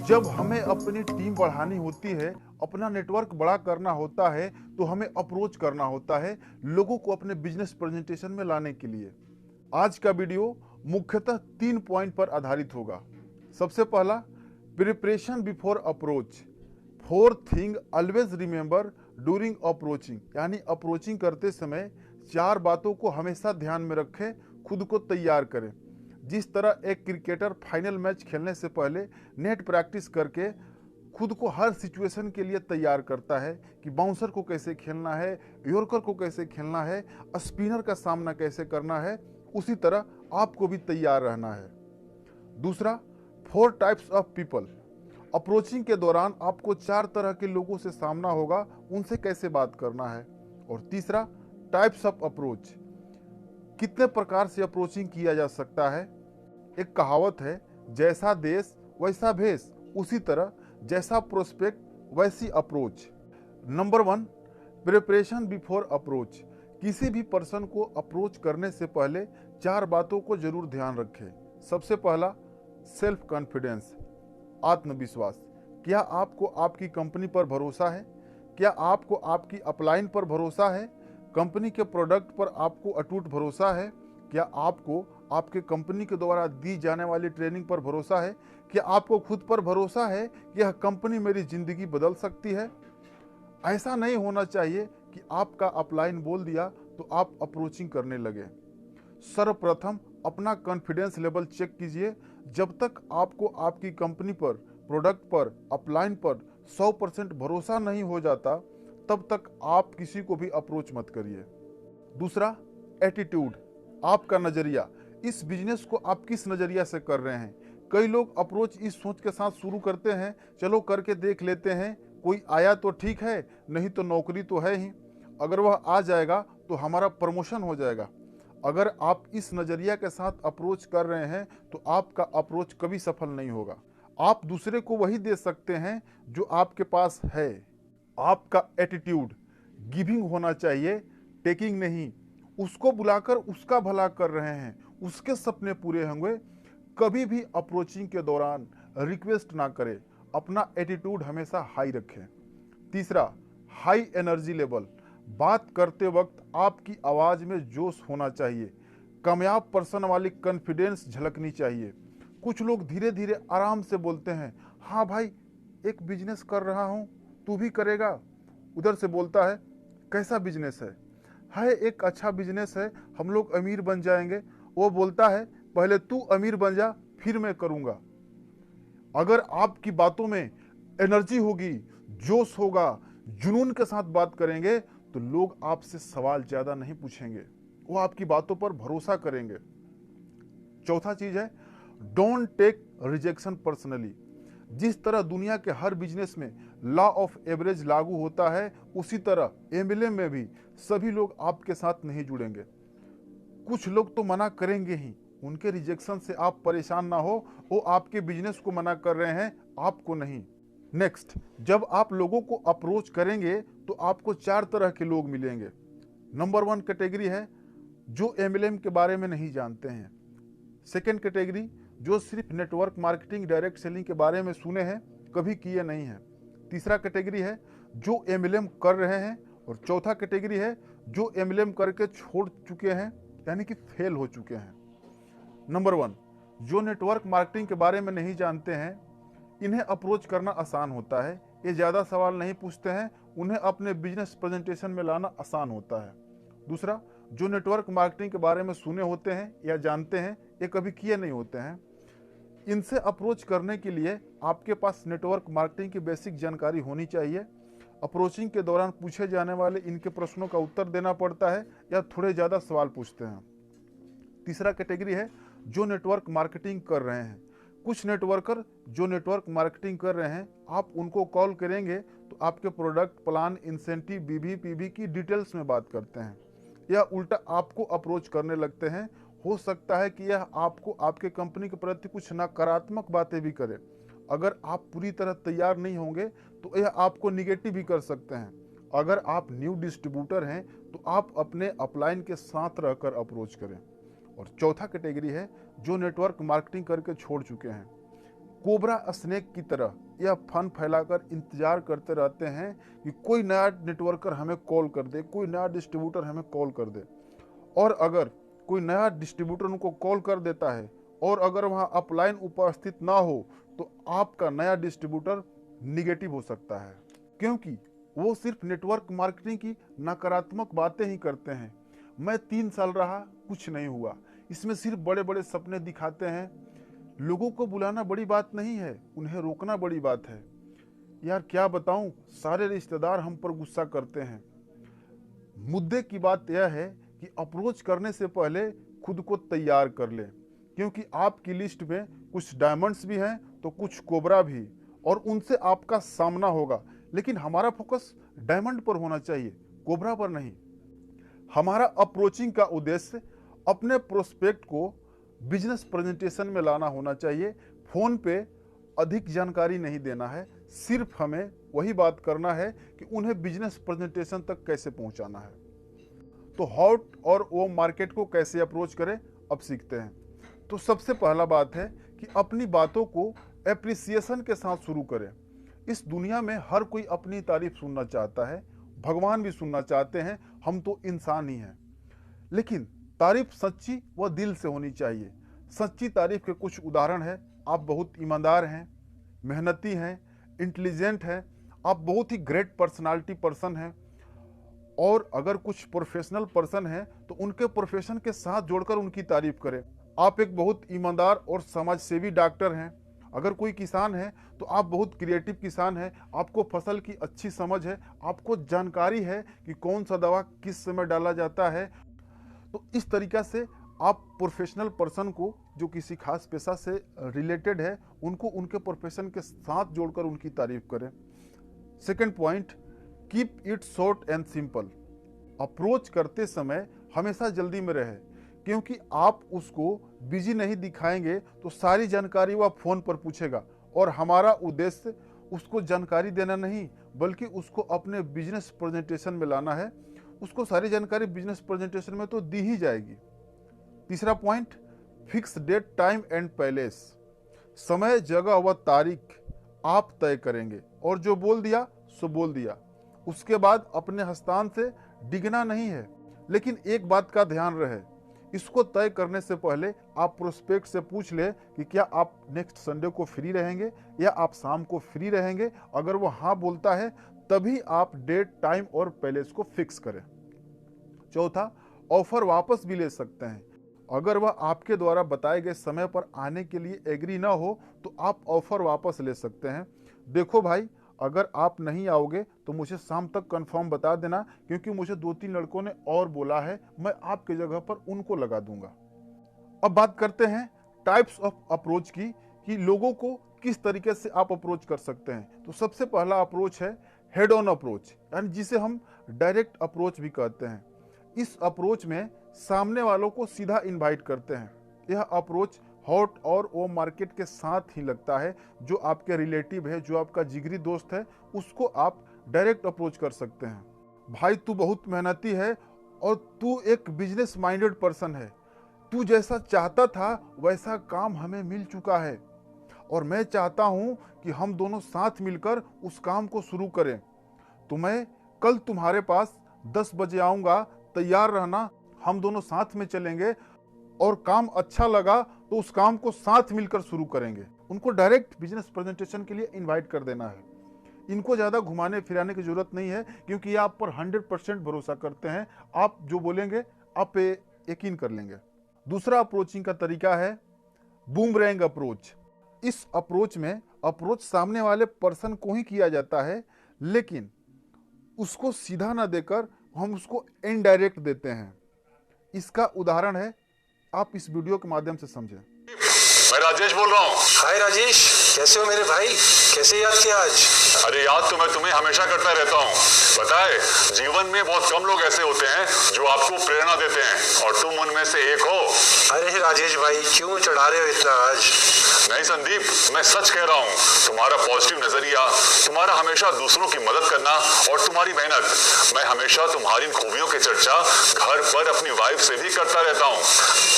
जब हमें अपनी टीम बढ़ानी होती है, अपना नेटवर्क बड़ा करना होता है, तो हमें अप्रोच करना होता है लोगों को अपने बिजनेस प्रेजेंटेशन में लाने के लिए। आज का वीडियो मुख्यतः 3 पॉइंट पर आधारित होगा। सबसे पहला, preparation before approach. 4 thing always remember during approaching, यानी अप्रोचिंग करते समय 4 बातों को हमेशा ध्यान में रखें, खुद को तैयार करें। जिस तरह एक क्रिकेटर फाइनल मैच खेलने से पहले नेट प्रैक्टिस करके खुद को हर सिचुएशन के लिए तैयार करता है कि बाउंसर को कैसे खेलना है, यॉर्कर को कैसे खेलना है, स्पिनर का सामना कैसे करना है, उसी तरह आपको भी तैयार रहना है। दूसरा, 4 टाइप्स ऑफ पीपल। अप्रोचिंग के दौरान आपको 4 तरह के लोगों से सामना होगा, उनसे कैसे बात करना है। और तीसरा, टाइप्स ऑफ अप्रोच। कितने प्रकार से अप्रोचिंग किया जा सकता है। एक कहावत है, जैसा देश वैसा भेष, उसी तरह जैसा प्रोस्पेक्ट वैसी approach. Number 1, preparation before approach. किसी भी पर्सन को अप्रोच करने से पहले 4 बातों को जरूर ध्यान रखें। सबसे पहला, सेल्फ कॉन्फिडेंस, आत्मविश्वास। क्या आपको आपकी कंपनी पर भरोसा है? क्या आपको आपकी अपलाइन पर भरोसा है? कंपनी के प्रोडक्ट पर आपको अटूट भरोसा है? क्या आपको आपके कंपनी के द्वारा दी जाने वाली ट्रेनिंग पर भरोसा है? क्या आपको खुद पर भरोसा है कि यह कंपनी मेरी जिंदगी बदल सकती है? ऐसा नहीं होना चाहिए कि आपका अपलाइन बोल दिया तो आप अप्रोचिंग करने लगे। सर्वप्रथम अपना कॉन्फिडेंस लेवल चेक कीजिए। जब तक आपको आपकी कंपनी पर, प्रोडक्ट पर, अपलाइन पर 100% भरोसा नहीं हो जाता, तब तक आप किसी को भी अप्रोच मत करिए। दूसरा, एटीट्यूड, आपका नजरिया। इस बिजनेस को आप किस नजरिया से कर रहे हैं। कई लोग अप्रोच इस सोच के साथ शुरू करते हैं, चलो करके देख लेते हैं, कोई आया तो ठीक है, नहीं तो नौकरी तो है ही, अगर वह आ जाएगा तो हमारा प्रमोशन हो जाएगा। अगर आप इस नजरिया के साथ अप्रोच कर रहे हैं तो आपका अप्रोच कभी सफल नहीं होगा। आप दूसरे को वही दे सकते हैं जो आपके पास है। आपका एटीट्यूड गिविंग होना चाहिए, टेकिंग नहीं। उसको बुलाकर उसका भला कर रहे हैं, उसके सपने पूरे होंगे। कभी भी अप्रोचिंग के दौरान रिक्वेस्ट ना करें, अपना एटीट्यूड हमेशा हाई रखें। तीसरा, हाई एनर्जी लेवल। बात करते वक्त आपकी आवाज में जोश होना चाहिए, कामयाब पर्सन वाली कॉन्फिडेंस झलकनी चाहिए। कुछ लोग धीरे धीरे आराम से बोलते हैं, हाँ भाई एक बिजनेस कर रहा हूँ, तू भी करेगा। उधर से बोलता है, कैसा बिजनेस है एक अच्छा बिजनेस है, हम लोग अमीर बन जाएंगे। वो बोलता है, पहले तू अमीर बन जा, फिर मैं करूंगा। अगर आपकी बातों में एनर्जी होगी, जोश होगा, जुनून के साथ बात करेंगे, तो लोग आपसे सवाल ज्यादा नहीं पूछेंगे, वो आपकी बातों पर भरोसा करेंगे। चौथा चीज है, डोंट टेक रिजेक्शन पर्सनली। जिस तरह दुनिया के हर बिजनेस में लॉ ऑफ एवरेज लागू होता है, उसी तरह एमएलएम में भी सभी लोग आपके साथ नहीं जुड़ेंगे। कुछ लोग तो मना करेंगे ही, उनके रिजेक्शन से आप परेशान ना हो, वो आपके बिजनेस को मना कर रहे हैं, आपको नहीं। नेक्स्ट, जब आप लोगों को अप्रोच करेंगे तो आपको 4 तरह के लोग मिलेंगे। नंबर 1 कैटेगरी है जो एमएलएम के बारे में नहीं जानते हैं। सेकेंड कैटेगरी, जो सिर्फ नेटवर्क मार्केटिंग, डायरेक्ट सेलिंग के बारे में सुने हैं, कभी किए नहीं हैं। तीसरा कैटेगरी है जो एमएलएम कर रहे हैं। और चौथा कैटेगरी है जो एमएलएम करके छोड़ चुके हैं, यानी कि फेल हो चुके हैं। नंबर 1, जो नेटवर्क मार्केटिंग के बारे में नहीं जानते हैं, इन्हें अप्रोच करना आसान होता है, ये ज़्यादा सवाल नहीं पूछते हैं, उन्हें अपने बिजनेस प्रेजेंटेशन में लाना आसान होता है। दूसरा, जो नेटवर्क मार्केटिंग के बारे में सुने होते हैं या जानते हैं, ये कभी किए नहीं होते हैं। इनसे अप्रोच करने के लिए आपके पास नेटवर्क मार्केटिंग की बेसिक जानकारी होनी चाहिए। अप्रोचिंग के दौरान पूछे जाने वाले इनके प्रश्नों का उत्तर देना पड़ता है या थोड़े ज़्यादा सवाल पूछते हैं। तीसरा कैटेगरी है जो नेटवर्क मार्केटिंग कर रहे हैं। कुछ नेटवर्कर जो नेटवर्क मार्केटिंग कर रहे हैं, आप उनको कॉल करेंगे तो आपके प्रोडक्ट, प्लान, इंसेंटिव, बीबी, पीबी की डिटेल्स में बात करते हैं या उल्टा आपको अप्रोच करने लगते हैं। हो सकता है कि यह आपको आपके कंपनी के प्रति कुछ नकारात्मक बातें भी करे। अगर आप पूरी तरह तैयार नहीं होंगे तो यह आपको निगेटिव भी कर सकते हैं। अगर आप न्यू डिस्ट्रीब्यूटर हैं तो आप अपने अपलाइन के साथ रहकर अप्रोच करें। और चौथा कैटेगरी है जो नेटवर्क मार्केटिंग करके छोड़ चुके हैं। कोबरा स्नेक की तरह यह फन फैलाकर इंतजार करते रहते हैं कि कोई नया नेटवर्कर हमें कॉल कर दे, कोई नया डिस्ट्रीब्यूटर हमें कॉल कर दे। और अगर कोई नया डिस्ट्रीब्यूटर उनको कॉल कर देता है और अगर वहाँ अपलाइन उपस्थित ना हो तो आपका नया डिस्ट्रीब्यूटर निगेटिव हो सकता है, क्योंकि वो सिर्फ नेटवर्क मार्केटिंग की नकारात्मक बातें ही करते हैं। मैं 3 साल रहा, कुछ नहीं हुआ। इसमें सिर्फ बड़े बड़े सपने दिखाते हैं। लोगों को बुलाना बड़ी बात नहीं है, उन्हें रोकना बड़ी बात है। यार क्या बताऊं, सारे रिश्तेदार हम पर गुस्सा करते हैं। मुद्दे की बात यह है कि अप्रोच करने से पहले खुद को तैयार कर ले, क्योंकि आपकी लिस्ट में कुछ डायमंड्स भी हैं तो कुछ कोबरा भी, और उनसे आपका सामना होगा। लेकिन हमारा फोकस डायमंड पर होना चाहिए, कोबरा पर नहीं। हमारा अप्रोचिंग का उद्देश्य अपने प्रोस्पेक्ट को बिजनेस प्रेजेंटेशन में लाना होना चाहिए। फोन पे अधिक जानकारी नहीं देना है, सिर्फ हमें वही बात करना है कि उन्हें बिजनेस प्रेजेंटेशन तक कैसे पहुंचाना है। तो हॉट और वो मार्केट को कैसे अप्रोच करें, अब सीखते हैं। तो सबसे पहला बात है कि अपनी बातों को एप्रिसिएशन के साथ शुरू करें। इस दुनिया में हर कोई अपनी तारीफ सुनना चाहता है, भगवान भी सुनना चाहते हैं, हम तो इंसान ही हैं। लेकिन तारीफ सच्ची व दिल से होनी चाहिए। सच्ची तारीफ के कुछ उदाहरण है: आप बहुत ईमानदार हैं, मेहनती हैं, इंटेलिजेंट हैं, आप बहुत ही ग्रेट पर्सनालिटी पर्सन हैं। और अगर कुछ प्रोफेशनल पर्सन हैं तो उनके प्रोफेशन के साथ जोड़कर उनकी तारीफ करें। आप एक बहुत ईमानदार और समाजसेवी डॉक्टर हैं। अगर कोई किसान है तो आप बहुत क्रिएटिव किसान हैं, आपको फसल की अच्छी समझ है, आपको जानकारी है कि कौन सा दवा किस समय डाला जाता है। तो इस तरीक़ा से आप प्रोफेशनल पर्सन को जो किसी खास पेशा से रिलेटेड है उनको उनके प्रोफेशन के साथ जोड़कर उनकी तारीफ करें। Second point, keep it short and simple. Approach करते समय हमेशा जल्दी में रहे, क्योंकि आप उसको बिजी नहीं दिखाएंगे तो सारी जानकारी वह फ़ोन पर पूछेगा। और हमारा उद्देश्य उसको जानकारी देना नहीं, बल्कि उसको अपने बिजनेस प्रेजेंटेशन में लाना है। उसको सारी जानकारी बिजनेस प्रेजेंटेशन में तो दी ही जाएगी। तीसरा point, fix date, time and place. समय, जगह व तारीख आप तय करेंगे, और जो बोल दिया सो बोल दिया। उसके बाद अपने हस्तान से डिगना नहीं है। लेकिन एक बात का ध्यान रहे, इसको तय करने से पहले आप प्रोस्पेक्ट से पूछ ले कि क्या आप नेक्स्ट संडे को फ्री रहेंगे या आप शाम को फ्री रहेंगे। अगर वो हाँ बोलता है तभी आप डेट, टाइम और प्लेस को फिक्स करें। चौथा, ऑफर वापस भी ले सकते हैं। अगर वह आपके द्वारा बताए गए समय पर आने के लिए एग्री ना हो तो आप ऑफर वापस ले सकते हैं। देखो भाई, अगर आप नहीं आओगे तो मुझे शाम तक कंफर्म बता देना, क्योंकि मुझे 2-3 लड़कों ने और बोला है, मैं आपकी जगह पर उनको लगा दूंगा। अब बात करते हैं टाइप्स ऑफ अप्रोच की, कि लोगों को किस तरीके से आप अप्रोच कर सकते हैं। तो सबसे पहला अप्रोच है हेड ऑन अप्रोच, यानी जिसे हम डायरेक्ट अप्रोच भी कहते हैं। इस अप्रोच में सामने वालों को सीधा इनवाइट करते हैं। यह अप्रोच हॉट और वो मार्केट के साथ ही लगता है। जो आपके रिलेटिव है, जो आपका जिगरी दोस्त है, उसको आप डायरेक्ट अप्रोच कर सकते हैं। भाई तू बहुत मेहनती है और तू एक बिजनेस माइंडेड पर्सन है। तू जैसा चाहता था वैसा काम हमें मिल चुका है और मैं चाहता हूं कि हम दोनों साथ मिलकर उस काम को शुरू करें। तो मैं कल तुम्हारे पास 10 बजे आऊँगा, तैयार रहना, हम दोनों साथ में चलेंगे और काम अच्छा लगा तो उस काम को साथ मिलकर शुरू करेंगे। उनको डायरेक्ट बिजनेस प्रेजेंटेशन के लिए इनवाइट कर देना है। इनको ज़्यादा घुमाने फिराने की जरूरत नहीं है, क्योंकि ये आप पर 100% भरोसा करते हैं। आप जो बोलेंगे आप पे यकीन कर लेंगे। दूसरा अप्रोचिंग का तरीका है बूमरैंग अप्रोच। इस अप्रोच में अप्रोच सामने वाले पर्सन को ही किया जाता है, लेकिन उसको सीधा ना देकर हम उसको इनडायरेक्ट देते हैं। इसका उदाहरण है, आप इस वीडियो के माध्यम से समझें। मैं राजेश बोल रहा हूँ। हाय राजेश, कैसे हो मेरे भाई? कैसे याद किया आज? अरे याद तो मैं तुम्हें हमेशा करता रहता हूँ। पता है, जीवन में बहुत कम लोग ऐसे होते हैं जो आपको प्रेरणा देते हैं, और तुम उनमें से एक हो। अरे राजेश भाई, क्यों चढ़ा रहे हो इतना आज? नहीं संदीप, मैं सच कह रहा हूँ। तुम्हारा पॉजिटिव नजरिया, तुम्हारा हमेशा दूसरों की मदद करना और तुम्हारी मेहनत, मैं हमेशा तुम्हारी इन खूबियों की चर्चा घर पर अपनी वाइफ से भी करता रहता हूँ।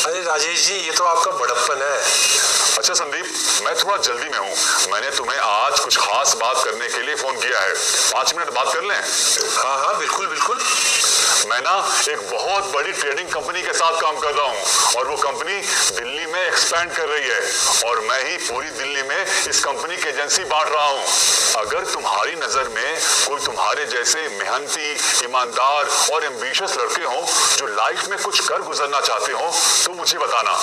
अरे राजेश जी, ये तो आपका बड़प्पन है। अच्छा संदीप, मैं थोड़ा जल्दी में हूँ। मैंने तुम्हें आज कुछ खास बात करने के लिए फोन किया है। 5 मिनट बात कर लें? हाँ हाँ, बिल्कुल बिल्कुल। मैं ना एक बहुत बड़ी ट्रेडिंग कंपनी के साथ काम कर रहा हूँ और वो कंपनी दिल्ली में एक्सपैंड कर रही है और मैं ही पूरी दिल्ली में इस कंपनी की एजेंसी बांट रहा हूँ। अगर तुम्हारी नजर में कोई तुम्हारे जैसे मेहनती, ईमानदार और एम्बिशियस लड़के हों जो लाइफ में कुछ कर गुजरना चाहते हो तो मुझे बताना।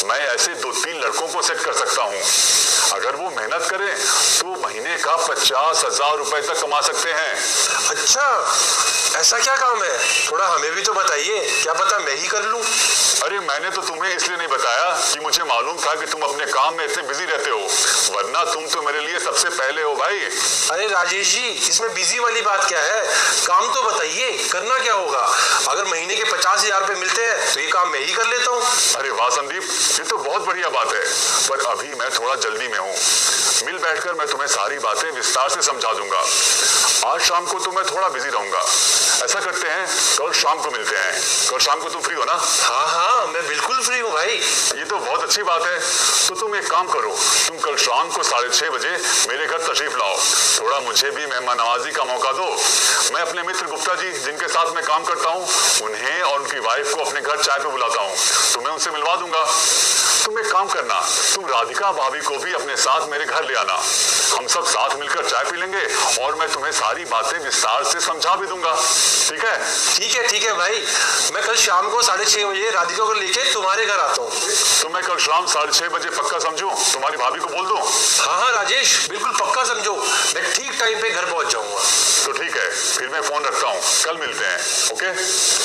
मैं ऐसे 2-3 लड़कों को सेट कर सकता हूँ। अगर वो मेहनत करें तो महीने का 50,000 रुपए तक कमा सकते हैं। अच्छा, ऐसा क्या काम है? थोड़ा हमें भी तो बताइए, क्या पता मैं ही कर लूं। अरे मैंने तो तुम्हें इसलिए नहीं बताया कि मुझे मालूम था कि तुम अपने काम में इतने बिजी रहते हो, वरना तुम तो मेरे लिए सबसे पहले हो भाई। अरे राजेश जी, इसमें बिजी वाली बात क्या है? काम तो बताइए, करना क्या होगा? अगर महीने के 50,000 रुपए मिलते हैं तो ये काम मैं ही कर लेता हूँ। अरे वाह संदीप, ये तो बहुत बढ़िया बात है, पर अभी मैं थोड़ा जल्दी में हूँ। मिल बैठकर मैं तुम्हें सारी बातें विस्तार से समझा दूंगा। आज शाम को तो मैं थोड़ा बिजी रहूंगा। ऐसा करते हैं, कल शाम को मिलते हैं। कल शाम को तुम फ्री हो ना? हाँ हाँ, मैं बिल्कुल फ्री हूँ भाई। ये तो बहुत अच्छी बात है। तो तुम एक काम करो, तुम कल शाम को 6:30 बजे मेरे घर तशरीफ लाओ। थोड़ा मुझे भी मेहमान नवाजी का मौका दो। मैं अपने मित्र गुप्ता जी जिनके साथ मैं काम करता हूँ, उन्हें और उनकी वाइफ को अपने घर चाय पे बुलाता हूँ। तुम्हें उनसे मिलवा दूंगा। तुम एक काम करना, तुम राधिका भाभी को भी अपने साथ मेरे घर ले आना। हम सब साथ मिलकर चाय पी लेंगे और मैं तुम्हें सारी बातें विस्तार से समझा भी दूंगा। ठीक है? ठीक है भाई, मैं कल शाम को 6:30 बजे राधिका को लेके तुम्हारे घर आता हूँ। तो मैं कल शाम 6:30 बजे पक्का समझूं? तुम्हारी भाभी को बोल दूं? हाँ राजेश, बिल्कुल पक्का समझो, मैं ठीक टाइम पे घर पहुंच जाऊंगा। तो ठीक है, फिर मैं फोन रखता हूँ, कल मिलते हैं। ओके?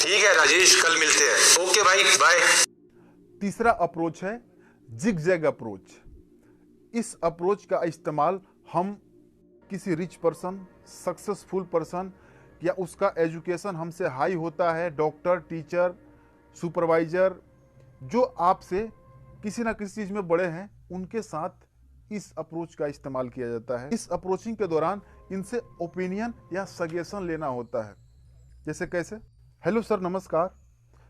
ठीक है राजेश, कल मिलते हैं। ओके भाई, बाय। तीसरा अप्रोच है जिग-जैग अप्रोच। इस अप्रोच का इस्तेमाल हम किसी रिच पर्सन, सक्सेसफुल पर्सन या उसका एजुकेशन हमसे हाई होता है, डॉक्टर, टीचर, सुपरवाइजर, जो आपसे किसी ना किसी चीज़ में बड़े हैं, उनके साथ इस अप्रोच का इस्तेमाल किया जाता है। इस अप्रोचिंग के दौरान इनसे ओपिनियन या सजेशन लेना होता है। जैसे कैसे? हेलो सर, नमस्कार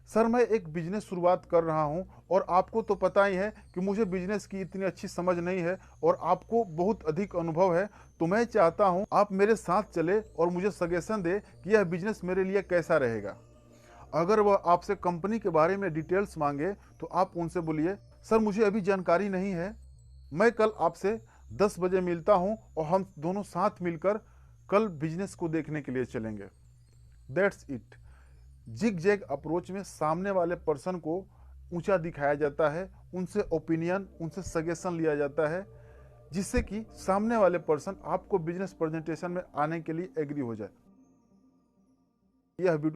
सर, मैं एक बिजनेस शुरुआत कर रहा हूं और आपको तो पता ही है कि मुझे बिजनेस की इतनी अच्छी समझ नहीं है और आपको बहुत अधिक अनुभव है, तो मैं चाहता हूं आप मेरे साथ चले और मुझे सजेशन दे कि यह बिजनेस मेरे लिए कैसा रहेगा। अगर वह आपसे कंपनी के बारे में डिटेल्स मांगे तो आप उनसे बोलिए, सर मुझे अभी जानकारी नहीं है, मैं कल आपसे 10 बजे मिलता हूं और हम दोनों साथ मिलकर कल बिजनेस को देखने के लिए चलेंगे। That's it. Zig zag approach में सामने वाले पर्सन को ऊंचा दिखाया जाता है, उनसे ओपिनियन, उनसे सजेशन लिया जाता है, जिससे कि सामने वाले पर्सन आपको बिजनेस प्रेजेंटेशन में आने के लिए एग्री हो जाए। यह वीडियो